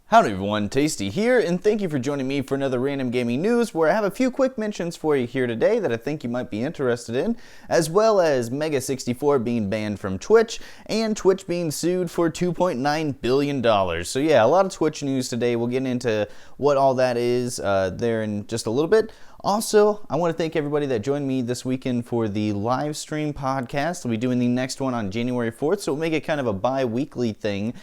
Howdy everyone, Tasty here, and thank you for joining me for another Random Gaming News, where I have a few quick mentions for you here today that I think you might be interested in, as well as Mega64 being banned from Twitch, and Twitch being sued for $2.9 billion. So yeah, a lot of Twitch news today. We'll get into what all that is there in just a little bit. Also, I want to thank everybody that joined me this weekend for the live stream podcast. We'll be doing the next one on January 4th, so we'll make it kind of a bi-weekly thing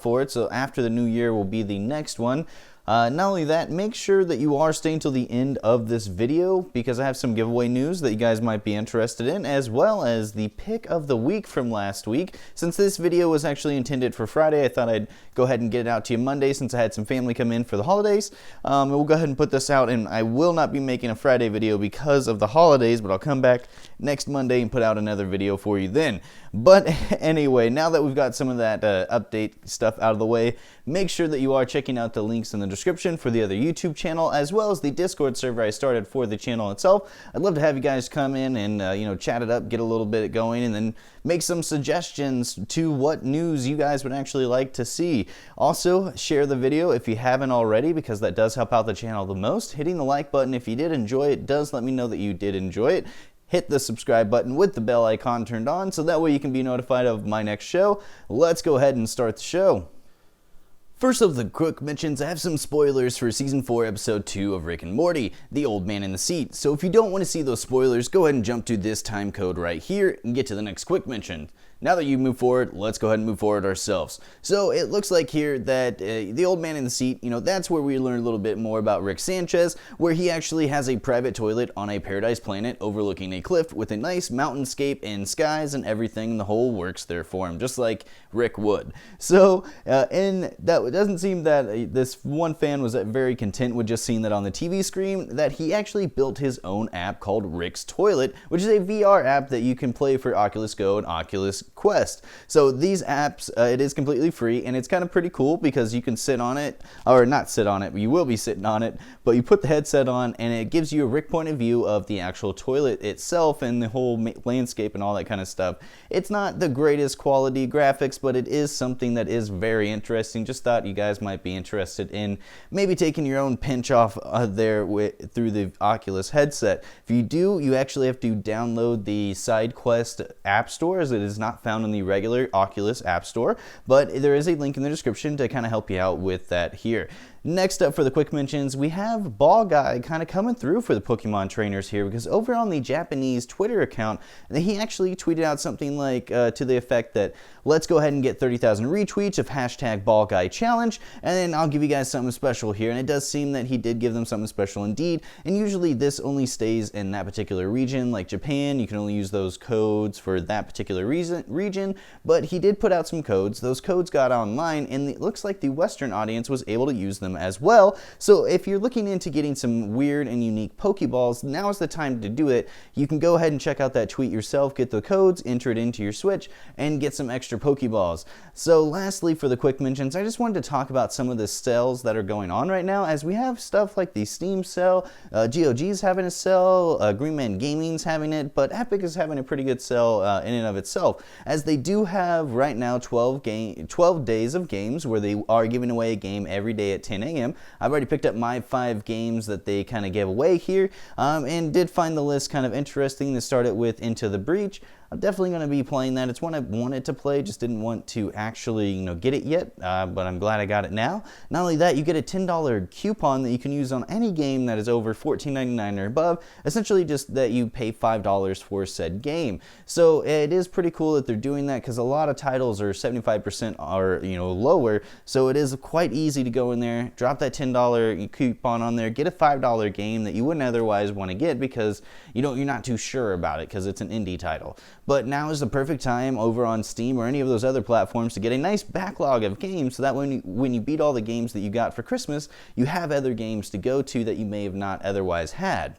for it. So after the new year will be the next one. Not only that, make sure that you are staying till the end of this video because I have some giveaway news that you guys might be interested in, as well as the pick of the week from last week. Since this video was actually intended for Friday, I thought I'd go ahead and get it out to you Monday since I had some family come in for the holidays. We'll go ahead and put this out, and I will not be making a Friday video because of the holidays, but I'll come back next Monday and put out another video for you then. But anyway, now that we've got some of that update stuff out of the way, make sure that you are checking out the links in the description for the other YouTube channel, as well as the Discord server I started for the channel itself. I'd love to have you guys come in and chat it up, get a little bit going, and then make some suggestions to what news you guys would actually like to see. Also, share the video if you haven't already, because that does help out the channel the most. Hitting the like button if you did enjoy it does let me know that you did enjoy it. Hit the subscribe button with the bell icon turned on so that way you can be notified of my next show. Let's go ahead and start the show. First of the quick mentions, I have some spoilers for Season 4, Episode 2 of Rick and Morty, The Old Man in the Seat. So if you don't want to see those spoilers, go ahead and jump to this time code right here and get to the next quick mention. Now that you move forward, let's go ahead and move forward ourselves. So it looks like here that the old man in the seat, that's where we learn a little bit more about Rick Sanchez, where he actually has a private toilet on a paradise planet overlooking a cliff with a nice mountainscape and skies and everything. The whole works there for him, just like Rick would. So, and that it doesn't seem that this one fan was very content with just seeing that on the TV screen, that he actually built his own app called Rick's Toilet, which is a VR app that you can play for Oculus Go and Oculus Quest. So these apps, it is completely free, and it's kind of pretty cool because you can sit on it, or not sit on it, but you will be sitting on it, but you put the headset on and it gives you a Rick point of view of the actual toilet itself and the whole landscape and all that kind of stuff. It's not the greatest quality graphics, but it is something that is very interesting. Just thought you guys might be interested in maybe taking your own pinch off there through the Oculus headset. If you do, you actually have to download the SideQuest app store, as it is not found in the regular Oculus App Store, but there is a link in the description to kind of help you out with that here. Next up for the quick mentions, we have Ball Guy kind of coming through for the Pokemon trainers here, because over on the Japanese Twitter account, he actually tweeted out something like to the effect that let's go ahead and get 30,000 retweets of hashtag Ball Guy Challenge, and then I'll give you guys something special here. And it does seem that he did give them something special indeed, and usually this only stays in that particular region, like Japan. You can only use those codes for that particular region, but he did put out some codes. Those codes got online, and it looks like the Western audience was able to use them as well. So if you're looking into getting some weird and unique Pokeballs, now is the time to do it. You can go ahead and check out that tweet yourself, get the codes, enter it into your Switch, and get some extra Pokeballs. So lastly, for the quick mentions, I just wanted to talk about some of the sales that are going on right now, as we have stuff like the Steam sale, GOG's having a sale, Green Man Gaming's having it, but Epic is having a pretty good sale in and of itself, as they do have right now 12 days of games where they are giving away a game every day at 10 a.m. I've already picked up my 5 games that they kind of gave away here, and did find the list kind of interesting. To start it with Into the Breach. I'm definitely going to be playing that. It's one I wanted to play, just didn't want to actually, get it yet, but I'm glad I got it now. Not only that, you get a $10 coupon that you can use on any game that is over $14.99 or above, essentially just that you pay $5 for said game. So it is pretty cool that they're doing that, because a lot of titles are 75% or lower, so it is quite easy to go in there, drop that $10 coupon on there, get a $5 game that you wouldn't otherwise want to get because you're not too sure about it because it's an indie title. But now is the perfect time over on Steam or any of those other platforms to get a nice backlog of games, so that when you beat all the games that you got for Christmas, you have other games to go to that you may have not otherwise had.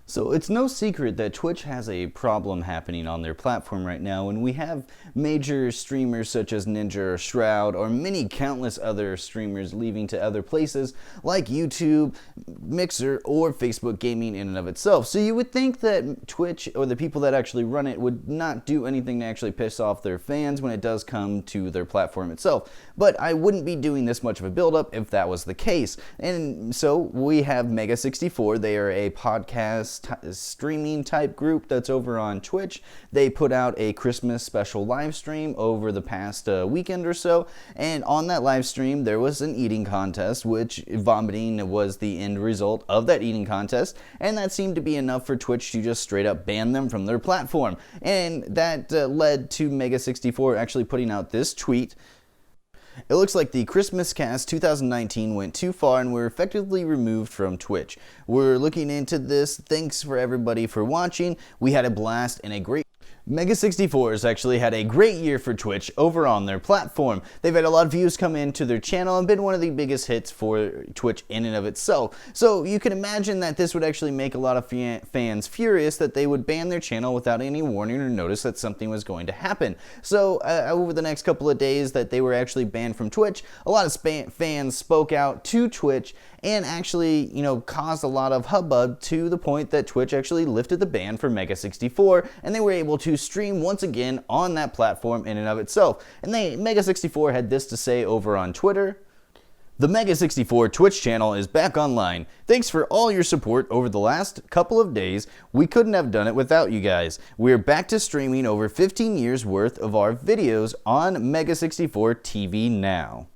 So it's no secret that Twitch has a problem happening on their platform right now, and we have major streamers such as Ninja or Shroud or many countless other streamers leaving to other places like YouTube, Mixer, or Facebook Gaming in and of itself. So you would think that Twitch or the people that actually run it would not do anything to actually piss off their fans when it does come to their platform itself. But I wouldn't be doing this much of a build-up if that was the case. And so we have Mega64. They are a podcast streaming type group that's over on Twitch. They put out a Christmas special live stream over the past weekend or so, and on that live stream there was an eating contest, which vomiting was the end result of that eating contest, and that seemed to be enough for Twitch to just straight up ban them from their platform. And that led to Mega64 actually putting out this tweet. It looks like the Christmas Cast 2019 went too far and we're effectively removed from Twitch. We're looking into this. Thanks for everybody for watching. We had a blast and a great Mega64 has actually had a great year for Twitch over on their platform. They've had a lot of views come into their channel and been one of the biggest hits for Twitch in and of itself. So you can imagine that this would actually make a lot of fans furious that they would ban their channel without any warning or notice that something was going to happen. So over the next couple of days that they were actually banned from Twitch, a lot of fans spoke out to Twitch and actually, caused a lot of hubbub to the point that Twitch actually lifted the ban for Mega64 and they were able to stream once again on that platform in and of itself. And Mega64 had this to say over on Twitter. The Mega64 Twitch channel is back online. Thanks for all your support over the last couple of days. We couldn't have done it without you guys. We're back to streaming over 15 years worth of our videos on Mega64 TV now.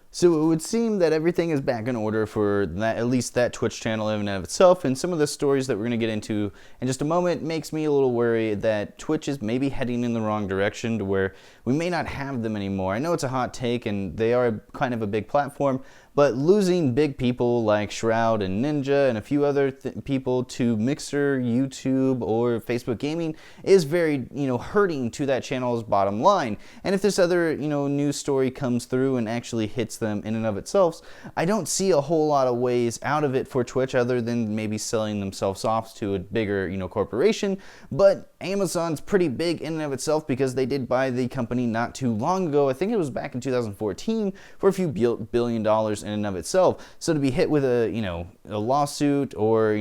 So it would seem that everything is back in order for that, at least that Twitch channel in and of itself, and some of the stories that we're going to get into in just a moment makes me a little worried that Twitch is maybe heading in the wrong direction to where we may not have them anymore. I know it's a hot take and they are kind of a big platform, but losing big people like Shroud and Ninja and a few other people to Mixer, YouTube, or Facebook Gaming is very, hurting to that channel's bottom line. And if this other, news story comes through and actually hits them in and of itself, I don't see a whole lot of ways out of it for Twitch other than maybe selling themselves off to a bigger, corporation. But Amazon's pretty big in and of itself because they did buy the company not too long ago. I think it was back in 2014 for a few billion dollars in and of itself. So to be hit with a lawsuit or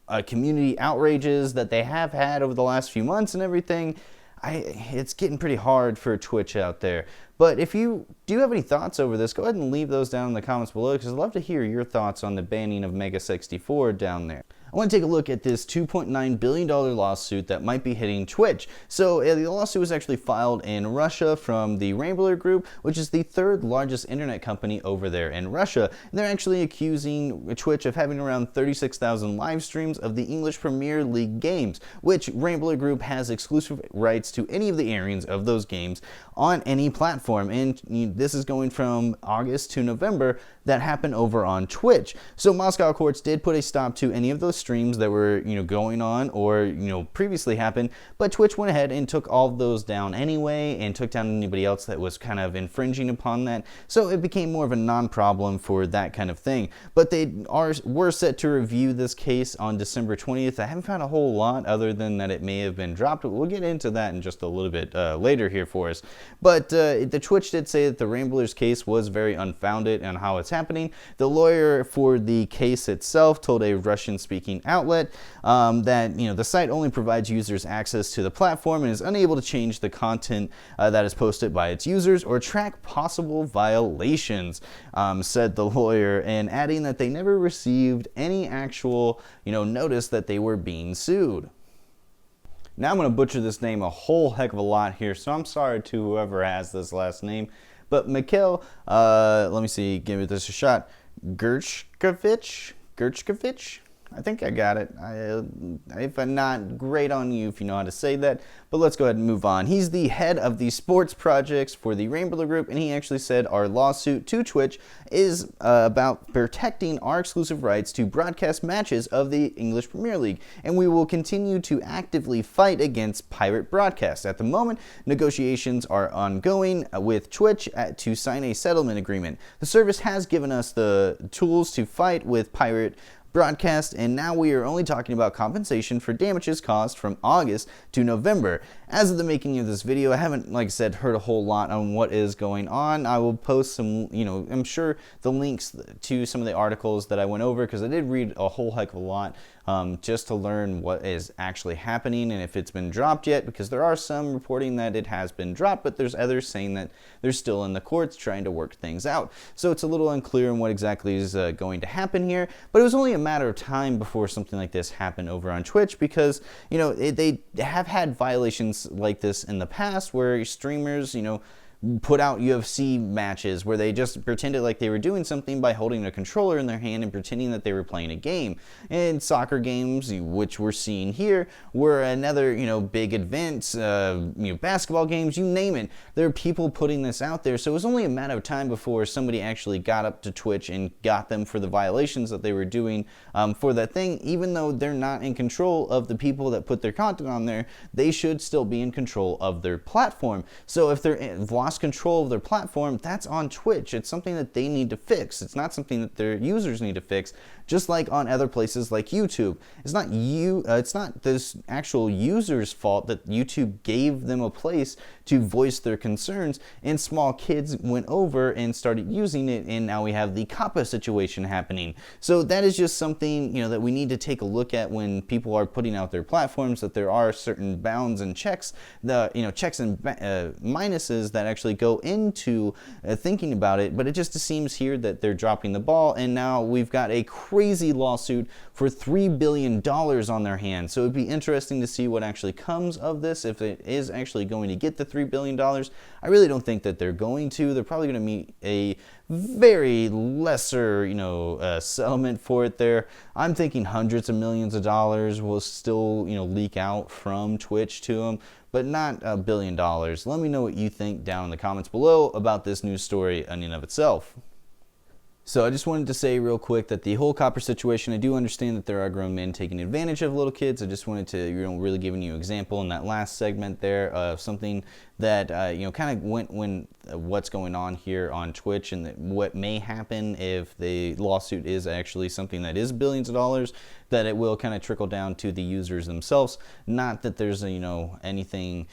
a community outrages that they have had over the last few months and everything, it's getting pretty hard for Twitch out there. But if you do have any thoughts over this, go ahead and leave those down in the comments below because I'd love to hear your thoughts on the banning of Mega64 down there. I want to take a look at this $2.9 billion lawsuit that might be hitting Twitch. So the lawsuit was actually filed in Russia from the Rambler Group, which is the third largest internet company over there in Russia. And they're actually accusing Twitch of having around 36,000 live streams of the English Premier League games, which Rambler Group has exclusive rights to any of the airings of those games on any platform. And this is going from August to November that happened over on Twitch. So Moscow courts did put a stop to any of those streams that were going on or previously happened, but Twitch went ahead and took all of those down anyway and took down anybody else that was kind of infringing upon that. So it became more of a non-problem for that kind of thing. But they were set to review this case on December 20th. I haven't found a whole lot other than that it may have been dropped. We'll get into that in just a little bit later here for us. But the Twitch did say that the Ramblers case was very unfounded on how it's happening. The lawyer for the case itself told a Russian-speaking outlet that the site only provides users access to the platform and is unable to change the content that is posted by its users or track possible violations, said the lawyer, and adding that they never received any actual notice that they were being sued. Now I'm going to butcher this name a whole heck of a lot here, so I'm sorry to whoever has this last name. But Mikhail, let me see, give this a shot. Gershkovich? I think I got it. If I'm not, great on you if you know how to say that. But let's go ahead and move on. He's the head of the sports projects for the Rambler Group, and he actually said our lawsuit to Twitch is about protecting our exclusive rights to broadcast matches of the English Premier League, and we will continue to actively fight against pirate broadcasts. At the moment, negotiations are ongoing with Twitch to sign a settlement agreement. The service has given us the tools to fight with pirate broadcast, and now we are only talking about compensation for damages caused from August to November. As of the making of this video, I haven't, like I said, heard a whole lot on what is going on. I will post some, I'm sure the links to some of the articles that I went over, because I did read a whole heck of a lot just to learn what is actually happening and if it's been dropped yet, because there are some reporting that it has been dropped, but there's others saying that they're still in the courts trying to work things out. So it's a little unclear on what exactly is going to happen here, but it was only a matter of time before something like this happened over on Twitch, because they have had violations like this in the past where streamers put out UFC matches where they just pretended like they were doing something by holding a controller in their hand and pretending that they were playing a game. And soccer games, which we're seeing here, were another big event. Basketball games, you name it. There are people putting this out there, so it was only a matter of time before somebody actually got up to Twitch and got them for the violations that they were doing for that thing. Even though they're not in control of the people that put their content on there, they should still be in control of their platform. So if they've lost control of their platform, that's on Twitch. It's something that they need to fix. It's not something that their users need to fix, just like on other places like YouTube. It's not this actual user's fault that YouTube gave them a place to voice their concerns, and small kids went over and started using it, and now we have the COPPA situation happening. So that is just something that we need to take a look at when people are putting out their platforms, that there are certain bounds and checks, checks and minuses that actually go into thinking about it. But it just seems here that they're dropping the ball, and now we've got a crazy lawsuit for $3 billion on their hands. So it'd be interesting to see what actually comes of this, if it is actually going to get the $3 billion. I really don't think that they're going to. They're probably going to meet a very lesser, settlement for it there. I'm thinking hundreds of millions of dollars will still, leak out from Twitch to them, but not $1 billion. Let me know what you think down in the comments below about this news story in and of itself. So I just wanted to say real quick that the whole COPPA situation, I do understand that there are grown men taking advantage of little kids. I just wanted to, really giving you an example in that last segment there of something that, kind of went when what's going on here on Twitch, and what may happen if the lawsuit is actually something that is billions of dollars, that it will kind of trickle down to the users themselves. Not that there's, anything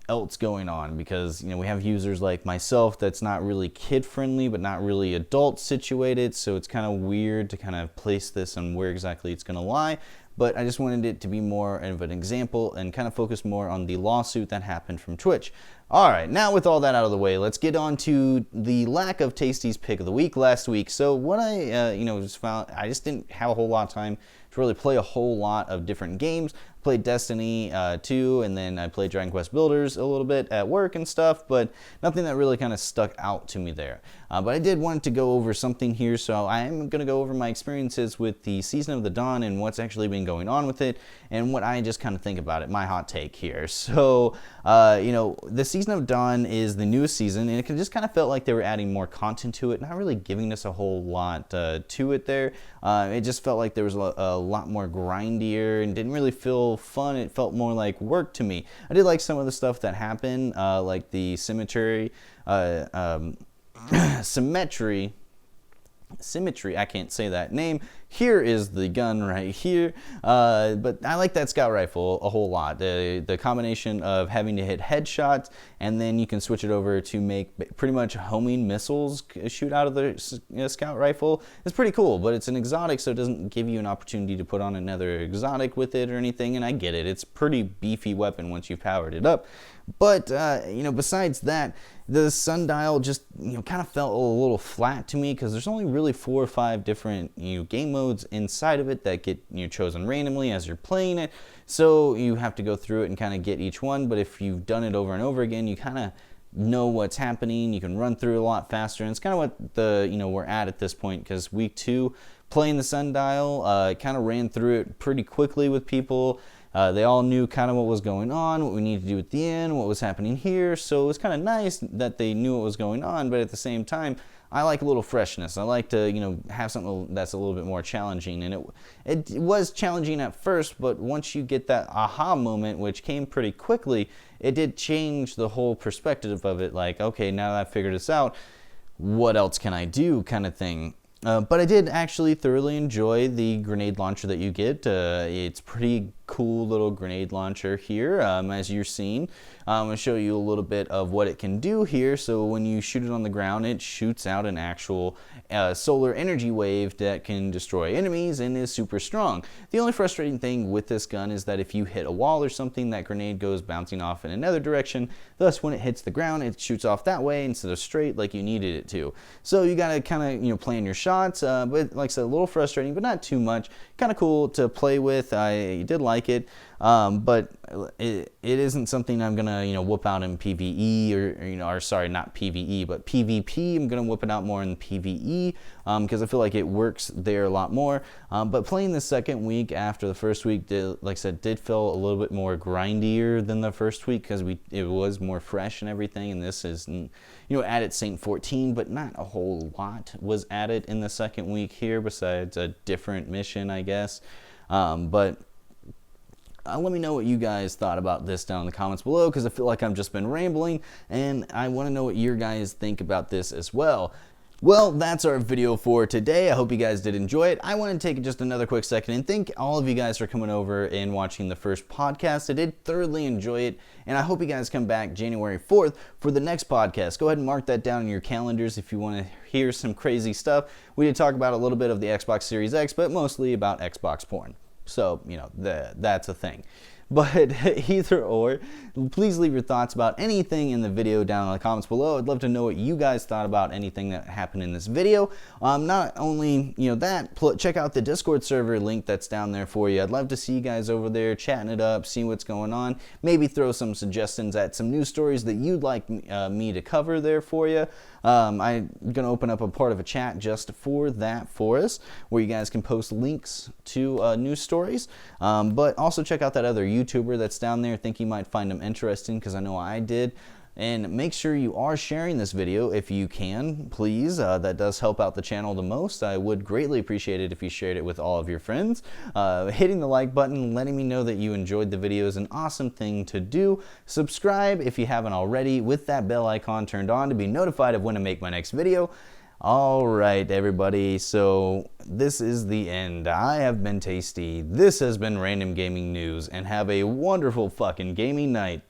else going on, because we have users like myself that's not really kid friendly but not really adult situated, so it's kind of weird to kind of place this on where exactly it's going to lie. But I just wanted it to be more of an example and kind of focus more on the lawsuit that happened from Twitch. Alright, now with all that out of the way, let's get on to the lack of Tasty's pick of the week last week. So what I just found, I just didn't have a whole lot of time to really play a whole lot of different games. Played Destiny 2, and then I played Dragon Quest Builders a little bit at work and stuff, but nothing that really kind of stuck out to me there. But I did want to go over something here, so I am going to go over my experiences with the Season of the Dawn and what's actually been going on with it, and what I just kind of think about it, my hot take here. So, the Season of Dawn is the newest season, and it just kind of felt like they were adding more content to it, not really giving us a whole lot to it there. It just felt like there was a lot more grindier and didn't really feel fun. It felt more like work to me. I did like some of the stuff that happened, like the symmetry, I can't say that name. Here is the gun right here, but I like that scout rifle a whole lot. The combination of having to hit headshots, and then you can switch it over to make pretty much homing missiles shoot out of the scout rifle is pretty cool. But it's an exotic, so it doesn't give you an opportunity to put on another exotic with it or anything, and I get it. It's a pretty beefy weapon once you've powered it up. But, besides that, the sundial just, kind of felt a little flat to me, because there's only really 4 or 5 different, game modes inside of it that get, chosen randomly as you're playing it. So you have to go through it and kind of get each one. But if you've done it over and over again, you kind of know what's happening. You can run through it a lot faster. And it's kind of what we're at this point, because week 2, playing the sundial, kind of ran through it pretty quickly with people. They all knew kind of what was going on, what we needed to do at the end, what was happening here. So it was kind of nice that they knew what was going on, but at the same time, I like a little freshness. I like to, have something that's a little bit more challenging. And it was challenging at first, but once you get that aha moment, which came pretty quickly, it did change the whole perspective of it. Like, okay, now that I've figured this out, what else can I do, kind of thing. But I did actually thoroughly enjoy the grenade launcher that you get. It's pretty cool little grenade launcher here, as you're seeing. I'm going to show you a little bit of what it can do here. So when you shoot it on the ground, it shoots out an actual solar energy wave that can destroy enemies and is super strong. The only frustrating thing with this gun is that if you hit a wall or something, that grenade goes bouncing off in another direction. Thus, when it hits the ground, it shoots off that way instead of straight like you needed it to. So you got to kind of plan your shots, but like I said, a little frustrating, but not too much. Kind of cool to play with. I did like it, but it isn't something I'm gonna whoop out in PvE or sorry, not PvE, but PvP. I'm gonna whip it out more in PvE because I feel like it works there a lot more. But playing the second week after the first week, like I said, did feel a little bit more grindier than the first week because it was more fresh and everything. And this is added Saint 14, but not a whole lot was added in the second week here besides a different mission, I guess. But let me know what you guys thought about this down in the comments below, because I feel like I've just been rambling, and I want to know what your guys think about this as well. Well, that's our video for today. I hope you guys did enjoy it. I want to take just another quick second and thank all of you guys for coming over and watching the first podcast. I did thoroughly enjoy it, and I hope you guys come back January 4th for the next podcast. Go ahead and mark that down in your calendars if you want to hear some crazy stuff. We did talk about a little bit of the Xbox Series X, but mostly about Xbox porn. So, that's a thing. But either or, please leave your thoughts about anything in the video down in the comments below. I'd love to know what you guys thought about anything that happened in this video. Not only, check out the Discord server link that's down there for you. I'd love to see you guys over there chatting it up, see what's going on. Maybe throw some suggestions at some news stories that you'd like me to cover there for you. I'm going to open up a part of a chat just for that for us, where you guys can post links to news stories. But also check out that other YouTuber that's down there. I think you might find them interesting, because I know I did. And make sure you are sharing this video if you can, please. That does help out the channel the most. I would greatly appreciate it if you shared it with all of your friends. Hitting the like button, letting me know that you enjoyed the video is an awesome thing to do. Subscribe if you haven't already with that bell icon turned on to be notified of when I make my next video. Alright everybody, so this is the end. I have been Tasty, this has been Random Gaming News, and have a wonderful fucking gaming night.